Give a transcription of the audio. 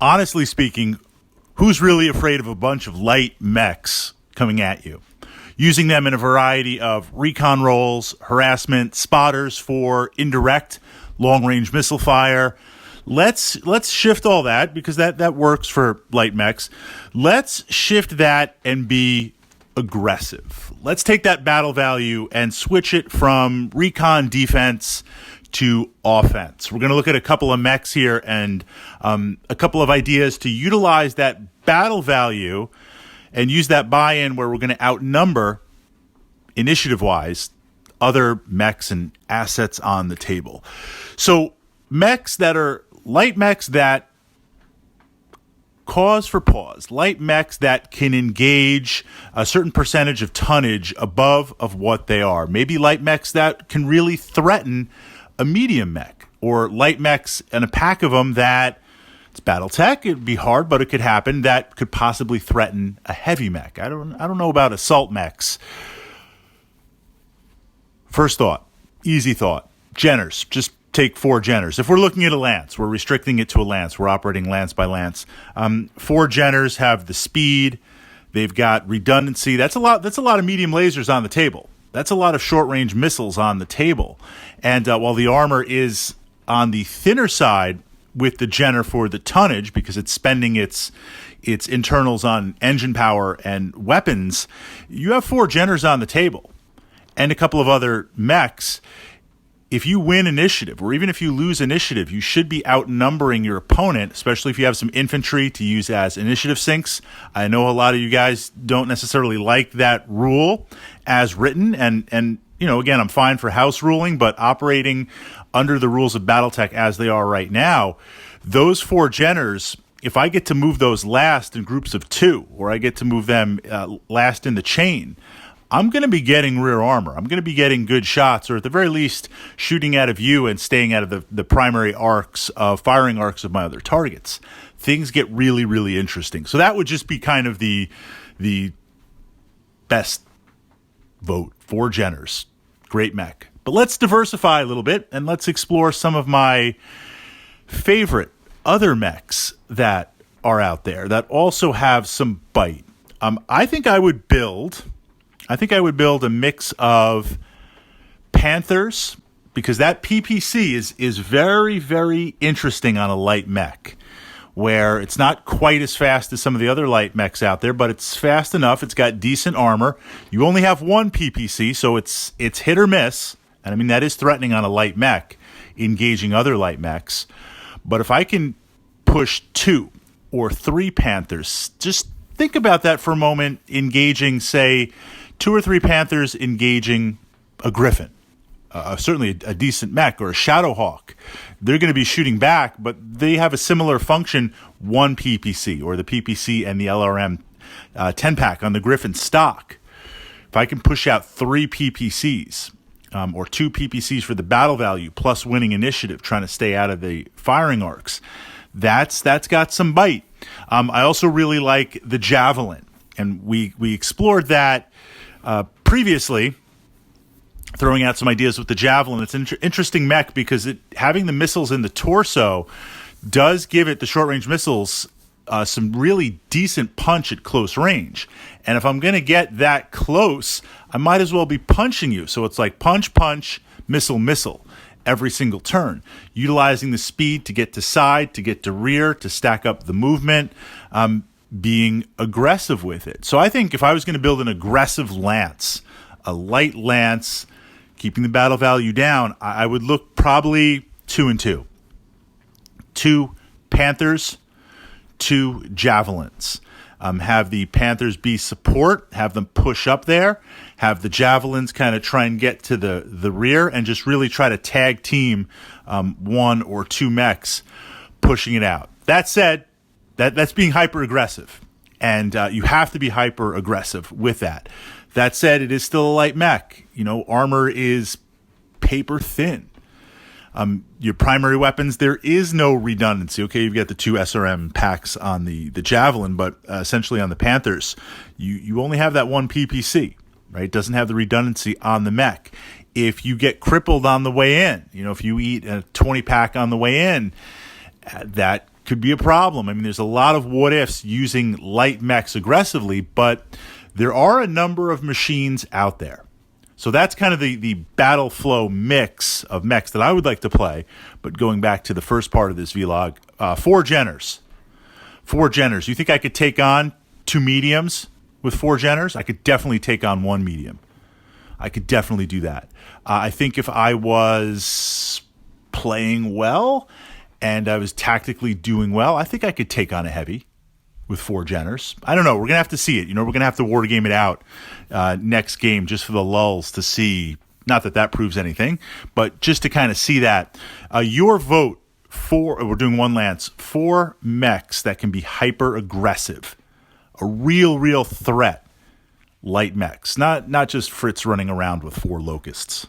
honestly speaking, who's really afraid of a bunch of light mechs coming at you? Using them in a variety of recon roles, harassment, spotters for indirect long-range missile fire. Let's shift all that, because that works for light mechs. Let's shift that and be aggressive. Let's take that battle value and switch it from recon defense to offense. We're going to look at a couple of mechs here and a couple of ideas to utilize that battle value and use that buy-in where we're going to outnumber, initiative-wise, other mechs and assets on the table. So mechs that are light mechs that cause for pause, light mechs that can engage a certain percentage of tonnage above of what they are. Maybe light mechs that can really threaten a medium mech, or light mechs and a pack of them that it's Battletech. It'd be hard, but it could happen. That could possibly threaten a heavy mech. I don't know about assault mechs. First thought, easy thought. Jenners. Just take 4 Jenners. If we're looking at a lance, we're restricting it to a lance. We're operating lance by lance. 4 Jenners have the speed. They've got redundancy. That's a lot of medium lasers on the table. That's a lot of short-range missiles on the table. And while the armor is on the thinner side with the Jenner for the tonnage, because it's spending its internals on engine power and weapons, you have 4 Jenners on the table and a couple of other mechs. If you win initiative, or even if you lose initiative, you should be outnumbering your opponent, especially if you have some infantry to use as initiative sinks. I know a lot of you guys don't necessarily like that rule as written, and you know, again, I'm fine for house ruling, but operating under the rules of Battletech as they are right now, those 4 Jenners, if I get to move those last in groups of 2, or I get to move them last in the chain, I'm going to be getting rear armor. I'm going to be getting good shots, or at the very least, shooting out of view and staying out of the primary firing arcs of my other targets. Things get really, really interesting. So that would just be kind of the best vote. 4 Jenners. Great mech. But let's diversify a little bit, and let's explore some of my favorite other mechs that are out there that also have some bite. I think I would build a mix of Panthers, because that PPC is very, very interesting on a light mech, where it's not quite as fast as some of the other light mechs out there, but it's fast enough. It's got decent armor. You only have 1 PPC, so it's hit or miss. And I mean, that is threatening on a light mech, engaging other light mechs. But if I can push 2 or 3 Panthers, just think about that for a moment, engaging, say, 2 or 3 Panthers engaging a Griffin, certainly a decent mech, or a Shadowhawk. They're going to be shooting back, but they have a similar function, 1 PPC, or the PPC and the LRM 10-pack on the Griffin stock. If I can push out 3 PPCs, or 2 PPCs for the battle value, plus winning initiative, trying to stay out of the firing arcs, that's got some bite. I also really like the Javelin, and we explored that previously, throwing out some ideas with the Javelin. It's an interesting mech because having the missiles in the torso does give it, the short-range missiles, some really decent punch at close range. And if I'm going to get that close, I might as well be punching you. So it's like punch, punch, missile, missile every single turn, utilizing the speed to get to side, to get to rear, to stack up the movement, being aggressive with it. So I think if I was going to build an aggressive lance, a light lance, keeping the battle value down, I would look probably 2 and 2. 2 Panthers, 2 Javelins. Have the Panthers be support, have them push up there, have the Javelins kind of try and get to the rear, and just really try to tag team 1 or 2 mechs pushing it out. That said, that's being hyper-aggressive, and you have to be hyper-aggressive with that. That said, it is still a light mech. You know, armor is paper thin. Your primary weapons, there is no redundancy. Okay, you've got the 2 SRM packs on the Javelin, but essentially on the Panthers, you only have that 1 PPC, right? It doesn't have the redundancy on the mech. If you get crippled on the way in, you know, if you eat a 20-pack on the way in, that could be a problem. I mean, there's a lot of what ifs using light mechs aggressively, but there are a number of machines out there. So that's kind of the battle flow mix of mechs that I would like to play. But going back to the first part of this vlog, 4 Jenners. 4 Jenners. You think I could take on 2 mediums with 4 Jenners? I could definitely take on 1 medium. I could definitely do that. I think if I was playing well and I was tactically doing well, I think I could take on a heavy with 4 Jenners. I don't know. We're going to have to see it. We're going to have to Wargame it out next game just for the lulls to see. Not that that proves anything, but just to kind of see that. Your vote for, we're doing one lance, 4 mechs that can be hyper aggressive. A real threat. Light mechs. Not just Fritz running around with 4 locusts.